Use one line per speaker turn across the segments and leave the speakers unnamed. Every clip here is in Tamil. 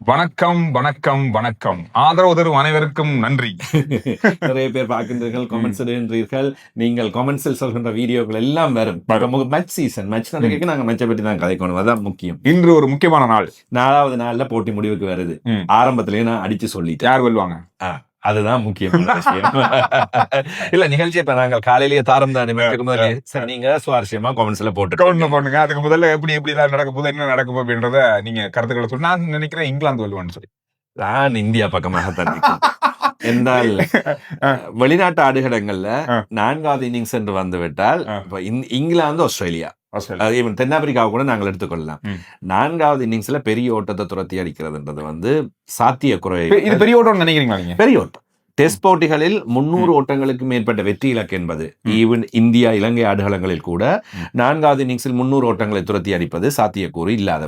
வணக்கம் வணக்கம் வணக்கம். ஆதரவு தரும் அனைவருக்கும் நன்றி.
நிறைய பேர் பார்க்கின்றீர்கள், கமெண்ட்ஸ் இடுகின்றீர்கள். நீங்கள் கமெண்ட்ஸில் சொல்கின்ற வீடியோக்கள் எல்லாம் வரும். மேட்ச் சீசன், மேட்ச் நடக்க நாங்கள் மேட்சை பற்றி தான் கதைக்கணும், அதான் முக்கியம்.
இன்று ஒரு முக்கியமான நாள்.
4வது நாள்ல போட்டி முடிவுக்கு வருது. ஆரம்பத்திலேயே நான் அடிச்சு சொல்லிட்டேன்
யார் வெல்வாங்க,
அதுதான் முக்கியமான விஷயம். இல்ல நிகழ்ச்சி இப்ப நாங்கள் காலையிலேயே தாரம் தான் நீங்க சுவாரஸ்யமா கமெண்ட்ஸ்ல போட்டு
பண்ணுங்க. அதுக்கு முதல்ல எப்படி நடக்க போகுது, என்ன நடக்கும் அப்படின்றத நீங்க கருத்துக்களை சொல்லி. நான் நினைக்கிறேன் இங்கிலாந்து வெல்வான்னு சொல்லி.
நான் இந்தியா பக்கமாகத்தான் என்றால் வெளிநாட்டு ஆடுகளங்கள்ல 4வது இன்னிங்ஸ் என்று வந்து விட்டால் இங்கிலாந்து, ஆஸ்திரேலியா, தென்னாப்பிரிக்காவை கூட நாங்கள் எடுத்துக்கொள்ளலாம். 4வது இன்னிங்ஸ்ல பெரிய ஓட்டத்தை துரத்தி அடிக்கிறதுன்றது சாத்திய குறை.
இது பெரிய ஓட்டம் நினைக்கிறீங்களா நீங்க?
பெரிய ஓட்டம். டெஸ்ட் போட்டிகளில் 300 ஓட்டங்களுக்கு மேற்பட்ட வெற்றி இலக்கு என்பது ஈவன் இந்தியா இலங்கை ஆடுகளங்களில் கூட 4வது இன்னிங்ஸில் 300 ஓட்டங்களை துரத்தி அடிப்பது சாத்தியக்கூறு இல்லாத.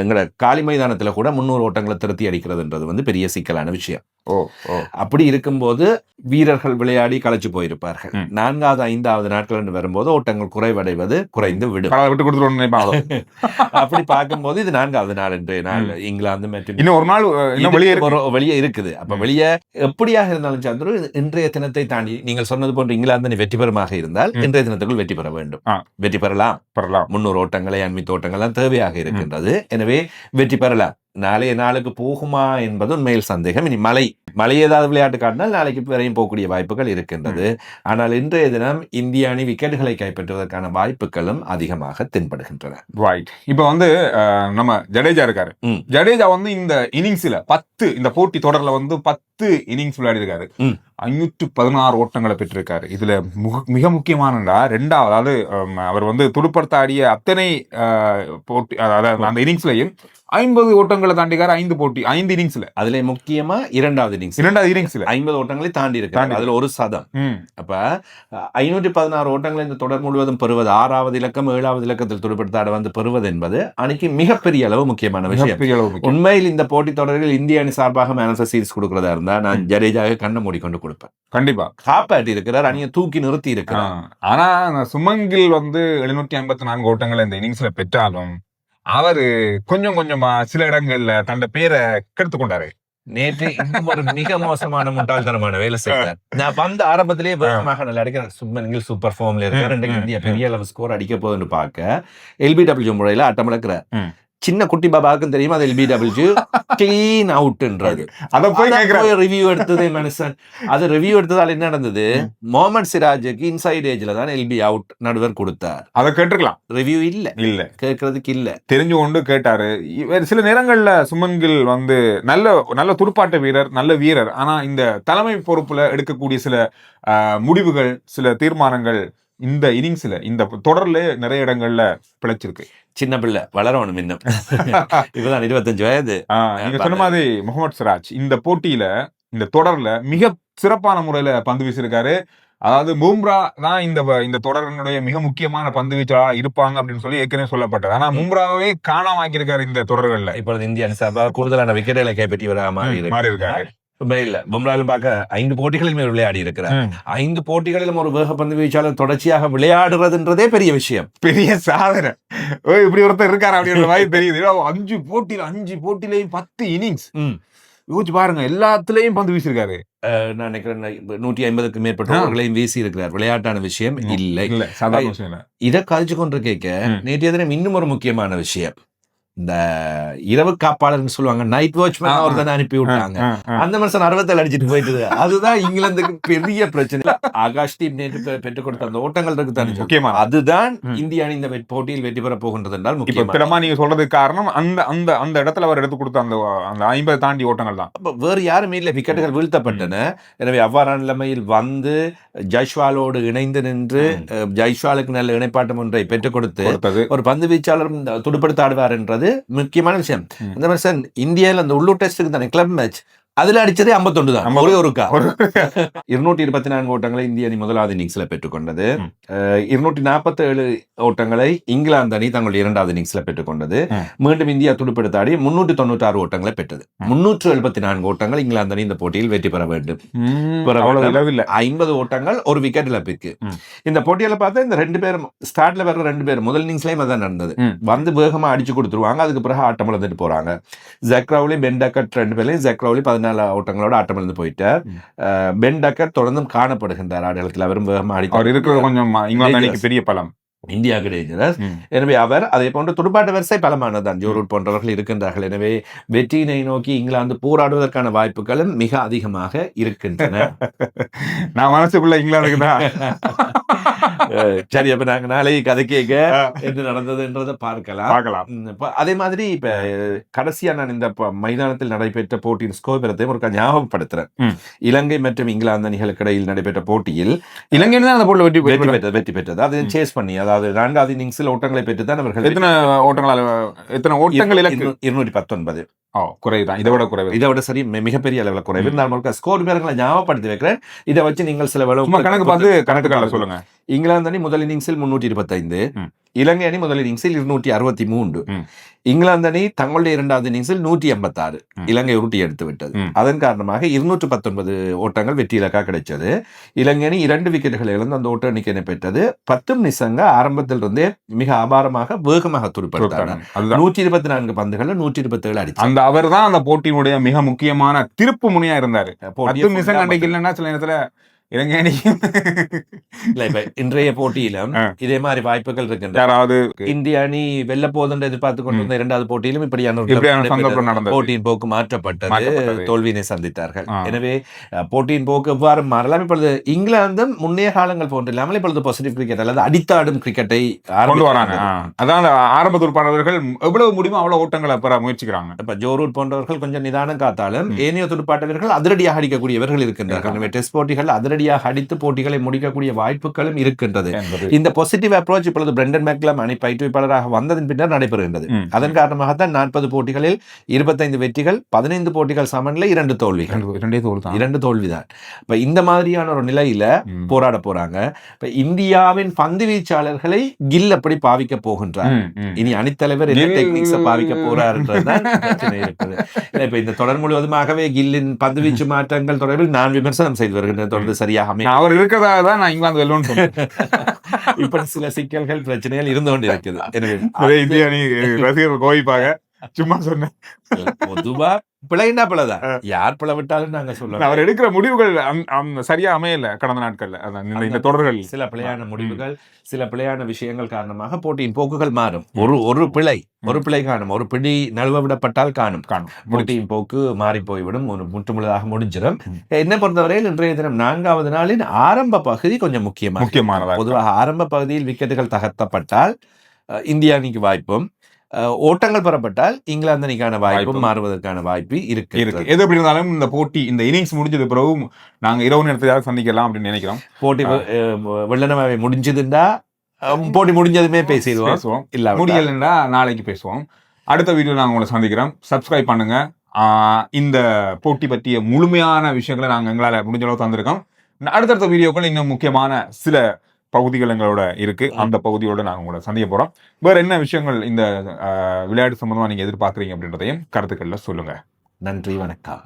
எங்களோட காலி மைதானத்துல கூட 300 ஓட்டங்களை துரத்தி அடிக்கிறதுன்றது பெரிய சிக்கலான விஷயம். அப்படி இருக்கும்போது வீரர்கள் விளையாடி களைச்சு போயிருப்பார்கள். 4வது 5வது நாட்கள் வரும்போது ஓட்டங்கள் குறைவடைவது குறைந்து விடும். அப்படி பார்க்கும்போது இது 4வது நாள் இன்றைய நாள் இங்கிலாந்து மற்றும்
இன்னும் ஒரு நாள்
வெளியே இருக்குது. அப்ப வெளியே எப்படியாக இருந்தாலும் சந்திர இன்றைய தினத்தை தாண்டி நீங்கள் சொன்னது போன்று இங்கிலாந்து வெற்றி பெறமாக இருந்தால் இன்றைய தினத்துக்குள் வெற்றி பெற வேண்டும். வெற்றி பெறலாம். 300 ஓட்டங்களை அண்மித்த ஓட்டங்கள் தேவையாக இருக்கின்றது. எனவே வெற்றி பெறலாம். நாளைய நாளுக்கு போகுமா என்பது உண்மையில் சந்தேகம். இனி மழை ஏதாவது விளையாட்டு காட்டினால் நாளைக்கு வரையும் போகக்கூடிய வாய்ப்புகள் இருக்கின்றது. ஆனால் இன்றைய தினம் இந்திய அணி விக்கெட்டுகளை கைப்பற்றுவதற்கான வாய்ப்புகளும் அதிகமாக தென்படுகின்றன.
இப்ப நம்ம ஜடேஜா இருக்காரு. ஜடேஜா இந்த இன்னிங்ஸ்ல 10 இந்த போட்டி தொடர்ல 10 இன்னிங்ஸ் விளையாடி இருக்காரு. 516 ஓட்டங்களை பெற்றிருக்காரு. இதுல மிக முக்கியமான 2வது, அதாவது அவர் துடுப்படுத்த ஆடிய அத்தனை போட்டி, அதாவது அந்த இன்னிங்ஸ்லயும் 50 ஓட்டங்களை தாண்டிக்காரு. 5 இன்னிங்ஸ்ல. அதுல
முக்கியமா 2வது இன்னிங்ஸ்ல 50 ஓட்டங்களை தாண்டி இருக்காரு. அதுல ஒரு சதம். அப்ப 516 ஓட்டங்களை இந்த தொடர் முழுவதும் பெறுவது, 6வது இலக்கம் 7வது இலக்கத்தில் துடுப்படுத்த ஆட பெறுவது என்பது அணிக்கு மிகப்பெரிய அளவு முக்கியமான விஷயம். உண்மையில் இந்த போட்டி தொடரில் இந்திய அணி சார்பாக மேன் ஆஃப் தி சீரிஸ் கொடுக்கிறதா இருந்தா நான் ஜடேஜாவை கண்ணை மூடிக்கொண்டு கொடுப்பேன்.
கண்டிப்பா
காப்பாற்றி இருக்கிறார், அணியை தூக்கி நிறுத்தி இருக்கிறார்.
ஆனா சுமங்கில் 754 ஓட்டங்களை இந்த இன்னிங்ஸ்ல பெற்றாலும் அவரு கொஞ்சம் கொஞ்சமா சில இடங்கள்ல தன் பேரை கெடுத்து கொண்டாரு.
நேற்று இன்னும் ஒரு மிக மோசமான முட்டாள்தனமான வேலை செய்தார். நான் ஆரம்பத்திலேயே வேகமாக நல்லா அடிக்கிறேன். சுப்மன் சூப்பர் ஃபார்ம்ல இருக்காரு. இந்தியா பெரிய அளவு ஸ்கோர் அடிக்க போகுதுன்னு பார்க்க LBW முறையில அட்டமிழக்கிறார். சின்ன குட்டி பாபாவுக்கும் தெரியும் அது LBW கிளீன் அவுட்ன்றது.
அதை போய்
ரிவ்யூ எடுத்ததே மனுஷன். அது ரிவ்யூ எடுத்ததால் என்ன நடந்தது? முகமது சிராஜுக்கு இன்சைட் ஏஜ்ல தான் LB அவுட் நடுவர் கொடுத்தார்.
அதை கேட்டுக்கலாம்.
ரிவ்யூ இல்ல கேட்கறதுக்கு இல்ல,
தெரிஞ்சு கொண்டு கேட்டாரு. சில நேரங்கள்ல சுமன்கில் நல்ல துடுப்பாட்ட வீரர், நல்ல வீரர். ஆனா இந்த தலைமை பொறுப்புல எடுக்கக்கூடிய சில முடிவுகள், சில தீர்மானங்கள் இந்த இன்னிங்ஸ்ல இந்த தொடர்ல நிறைய இடங்கள்ல பிழைச்சிருக்கு.
சின்ன பிள்ளை வளரணும் இன்னும். இப்பதான் 25 வயது.
நீங்க சொன்ன மாதிரி முகமது சிராஜ் இந்த போட்டியில, இந்த தொடர்ல மிக சிறப்பான முறையில பந்து வீசியிருக்காரு. அதாவது பும்ரா தான் இந்த தொடரினுடைய மிக முக்கியமான பந்து வீச்சாளர் இருப்பாங்க அப்படின்னு சொல்லி ஏற்கனவே சொல்லப்பட்டது. ஆனா பும்ராவே காணாம ஆக்கியிருக்காரு இந்த தொடர்கள்ல.
இப்பொழுது இந்திய அணி சார்பாக கூடுதலான விக்கெட்டுகளை கைப்பற்றி வர மாறி இருக்காரு. இல்ல பும்ராலும் பார்க்க 5 போட்டிகளில் விளையாடி இருக்கிறார். 5 போட்டிகளிலும் ஒரு வேக பந்து வீச்சாளர் தொடர்ச்சியாக விளையாடுறதுன்றதே பெரிய விஷயம்,
பெரிய சாதனை. இப்படி ஒருத்தர் இருக்காரு அப்படின்ற மாதிரி தெரியுது. 5 போட்டியிலையும் 10 இன்னிங்ஸ் யோசிச்சு பாருங்க. எல்லாத்துலயும் பந்து வீசிருக்காரு.
நான் நினைக்கிறேன் 150க்கு மேற்பட்டவர்களையும் வீசி இருக்கிறார். விளையாட்டான விஷயம் இல்லை. இதை கழிச்சு கொண்டு கேட்க நேற்றைய தினம் இன்னும் ஒரு முக்கியமான விஷயம். இந்த இரவு காப்பாளர்னு சொல்லுவாங்க, நைட் வாட்ச்மேன் அவர் தானே அனுப்பி விட்டாங்க. அந்த மனுஷன் 67 அடிச்சுட்டு போயிட்டு. அதுதான் இங்கிலாந்துக்கு பெரிய பிரச்சனை. ஆகாஷ் தீப் நேற்று பெற்றுக் கொடுத்த அந்த ஓட்டங்கள் இருக்கு தானே முக்கியமா. அதுதான் இந்திய அணி இந்த போட்டியில் வெற்றி பெற போகின்றது என்றால் முக்கியமா
நீங்க சொல்றதுக்கு காரணம் அந்த இடத்துல அவர் எடுத்து கொடுத்த அந்த 50 தாண்டி ஓட்டங்கள் தான்.
வேறு யாருமே இல்லை, விக்கெட்டுகள் வீழ்த்தப்பட்டன. எனவே அவ்வாறான நிலைமையில் ஜெய்ஸ்வாலோடு இணைந்து நின்று ஜெய்ஸ்வாலுக்கு நல்ல இணைப்பாட்டம் ஒன்றை பெற்றுக் கொடுத்து ஒரு பந்து வீச்சாளர் துடுப்படுத்த ஆடுவார் என்றது முக்கியமான விஷயம். அந்த மனுஷன் இந்தியாவில் அந்த உள்ளூர் டெஸ்ட்டுக்கு தானே கிளப் மேட்ச் அதுல அடிச்சதே 51 தான், ஒரே ஒரு 224 ஓட்டங்களை இந்திய அணி முதலாவது இன்னிங்ஸ்ல பெற்றுக்கொண்டது. 247 ஓட்டங்களை இங்கிலாந்து அணி தங்களுடைய இரண்டாவது இன்னிங்ஸ்ல பெற்றுக்கொண்டது. மீண்டும் இந்தியா துடுப்பெடுத்தாடி 396 ஓட்டங்களை பெற்றது. 374 ஓட்டங்கள் இங்கிலாந்து அணி இந்த போட்டியில் வெற்றி பெற வேண்டும். 50 ஓட்டங்கள் ஒரு விக்கெட் இழப்பிற்கு. இந்த போட்டியில பார்த்தா இந்த 2 பேரும் ஸ்டார்ட்ல வர்ற 2 பேர் முதல் இன்னிங்ஸ்லயும் அதான் நடந்தது. வந்து வேகமா அடிச்சு கொடுத்துருவாங்க, அதுக்கு பிறகு ஆட்டம் இழந்துட்டு போறாங்க. ஜாக் ரவுலி, பென் டக்கட் 2 பேர்லையும் ஜாக் ரவுலி 14 ஓட்டங்களோட ஆட்டம் இழந்து போயிட்டார். பென் டக்கட் தொடர்ந்தும் காணப்படுகின்றார் ஆடுகளத்தில். அவரும் வேகமா
இருக்கிறது கொஞ்சம் இங்கிலாந்து அணிக்கு பெரிய பலம்,
இந்தியாவுக்கு டேஞ்சரஸ். எனவே அவர் அதே போன்று துடுப்பாட்ட வரிசை பலமானதான். ஜோ ரூட் போன்றவர்கள் இருக்கின்றார்கள். எனவே வெற்றியினை நோக்கி இங்கிலாந்து போராடுவதற்கான வாய்ப்புகளும் மிக அதிகமாக இருக்கின்றன.
நான் மனசுக்குள்ள இங்கிலாந்துக்கு தான்.
சரி, அப்ப நாங்க நாளைக்கு கதை கேட்க என்ன நடந்ததுன்றதை பார்க்கலாம். அதே மாதிரி இப்ப கடைசியா நான் இந்த மைதானத்தில் நடைபெற்ற போட்டியின் ஸ்கோபரத்தையும் ஒரு ஞாபகப்படுத்துறேன். இலங்கை மற்றும் இங்கிலாந்து அணிகளுக்கு இடையில் நடைபெற்ற போட்டியில்
இலங்கை தான் அந்த போட்டியில்
வெற்றி பெற்றது. அதை சேஸ் பண்ணி, அதாவது 4வது இன்னிங்ஸில் ஓட்டங்களை பெற்றுதான் அவர்கள்.
எத்தனை ஓட்டங்கள்?
219.
குறைவுதான், இதை
விட சரி, மிகப்பெரிய அளவில் குறைவு. இருந்தாலும் ஸ்கோர் பேர்களை ஞாபகப்படுத்தி வைக்கிறேன். இதை வச்சு நீங்கள் சில
கணக்கு பார்த்து கணக்குகளை சொல்லுங்க.
இங்கிலாந்து அணி முதல் இன்னிங்ஸில் 325, இலங்கை அணி முதல் இன்னிங்ஸில் 263, இங்கிலாந்து அணி தங்களுடைய இரண்டாவது இன்னிங்ஸில் 186, இலங்கை உருட்டி எடுத்து விட்டது. அதன் காரணமாக 219 ஓட்டங்கள் வெற்றி இலக்கா கிடைச்சது. இலங்கை அணி 2 விக்கெட்டுகளை இழந்து அந்த ஓட்ட எண்ணிக்கையை பெற்றது. 10 நிசங்க ஆரம்பத்தில் இருந்தே மிக அபாரமாக வேகமாக துடுப்படுத்தாங்க. 124 பந்துகள் 127 அடிச்சு.
அந்த அவர் தான் அந்த போட்டியினுடைய மிக முக்கியமான திருப்பு முனையா இருந்தாரு. 10 நிசங்க அன்றைக்கு இல்லைன்னா சில நேரத்துல இலங்கை அணிக்கும்
இன்றைய போட்டியிலும் இதே மாதிரி வாய்ப்புகள் இருக்கின்றன.
யாராவது
இந்திய அணி வெல்ல போதுன்னு எதிர்பார்த்து கொண்டிருந்த இரண்டாவது போட்டியிலும் இப்படியான போட்டியின் போக்கு மாற்றப்பட்டது. தோல்வியினை சந்தித்தார்கள். எனவே போட்டியின் போக்கு எவ்வாறு மாறலாம்? இப்பொழுது இங்கிலாந்தும் முன்னைய காலங்கள் போன்று இல்லாமல் இப்பொழுது பாசிட்டிவ் கிரிக்கெட் அல்லது அடித்தாடும் கிரிக்கெட்டை
கொண்டு வராங்க. அதான் ஆரம்ப துடுப்பாளர்கள் எவ்வளவு முடியுமோ அவ்வளவு ஓட்டங்களை பெற முயற்சிக்கிறாங்க.
இப்ப ஜோ ரூட் போன்றவர்கள் கொஞ்சம் நிதானம் காத்தாலும் ஏனைய துடுப்பாட்ட வீரர்கள் அதிரடியாக அடிக்கக்கூடியவர்கள் இருக்கின்றார்கள். எனவே டெஸ்ட் போட்டிகள் அதிரடியாக அடித்து போட்டிகளை முடிக்கக்கூடிய வாய்ப்புகளும் இருக்கின்றது. இந்த பாசிட்டிவ் அப்ரோச் இப்பொழுது பிரெண்டன் மெக்லம் அணி பயிற்றுவிப்பாளராக வந்ததன் பின்னர் நடைபெறுகின்றது. அதன் காரணமாகத்தான் 40 போட்டிகளில் 25 வெற்றிகள், 15 போட்டிகள் சமன்ல 2 தோல்விகள். 2 தோல்விதான். இப்ப இந்த மாதிரியான ஒரு நிலையில போராட போறாங்க. இப்ப இந்தியாவின் பந்து வீச்சாளர்களை கில் அப்படி பாவிக்க போகின்றார். இனி அணித்தலைவர் என்ன டெக்னிக்ஸை பாவிக்க போறாருன்றதுதான் பிரச்சனை இருக்குது. இப்ப இந்த தொடர் முழுவதுமாகவே கில்லின் பந்து வீச்சு மாற்றங்கள் தொடர்பில் நான் விமர்சனம் செய்து வருகின்றேன். தொடர்ந்து சரியாக
அவர் இருக்கிறதா தான் நான் இங்கிலாந்து வெல்லுன்னு சொன்னேன்.
இப்ப சில சிக்கல்கள் பிரச்சனைகள் இருந்து கொண்டு இருக்குது.
எனவே இந்திய அணி ரசிகர்கள் கோவிப்பாங்க, சும்மா சொன்னேன்.
பொதுவா பிழைன்னா பிழைதான், யார் பிழை விட்டாலும் நாங்க சொல்லுவோம்.
அவர் எடுக்கிற முடிவுகள் சரியா அமையல கடந்த நாட்கள்ல. இந்த தொடர்கள்
சில பிழையான முடிவுகள், சில பிழையான விஷயங்கள் காரணமாக போட்டியின் போக்குகள் மாறும். ஒரு பிழை காணும், ஒரு பிடி நழுவ விடப்பட்டால் காணும் போட்டியின் போக்கு மாறி போய்விடும், ஒரு முற்றுமுழுதாக முடிஞ்சிடும். என்ன பொறுத்தவரையில் இன்றைய தினம் 4வது நாளின் ஆரம்ப பகுதி கொஞ்சம் முக்கியமானது. பொதுவாக ஆரம்ப பகுதியில் விக்கெட்டுகள் தகர்த்தப்பட்டால் இந்திய அணிக்கு வாய்ப்பும், ஓட்டங்கள் பெறப்பட்டால் இங்கிலாந்து அணிக்கான வாய்ப்பும் மாறுவதற்கான வாய்ப்பு இருக்கு.
எது எப்படி இருந்தாலும் இந்த போட்டி, இந்த இன்னிங்ஸ் முடிஞ்சது பிறகு நாங்க இரவு நேரத்தில் சந்திக்கலாம் அப்படின்னு நினைக்கிறோம்.
போட்டி வெள்ளனவை முடிஞ்சதுண்டா போட்டி முடிஞ்சதுமே பேசிடுவோம்,
இல்ல முடியலன்னா நாளைக்கு பேசுவோம். அடுத்த வீடியோ நாங்க உங்களை சந்திக்கிறோம். சப்ஸ்கிரைப் பண்ணுங்க. இந்த போட்டி பற்றிய முழுமையான விஷயங்களை நாங்க எங்களால முடிஞ்ச அளவு தந்திருக்கோம். அடுத்தடுத்த வீடியோக்கள் இன்னும் முக்கியமான சில பகுதிகள் எங்களோட இருக்கு. அந்த பகுதியோட நாங்க உங்களை சந்திக்க போறோம். வேற என்ன விஷயங்கள் இந்த விளையாட்டு சம்பந்தமா நீங்க எதிர்பார்க்குறீங்க அப்படின்றதையும் கருத்துக்கள்ல சொல்லுங்க.
நன்றி, வணக்கம்.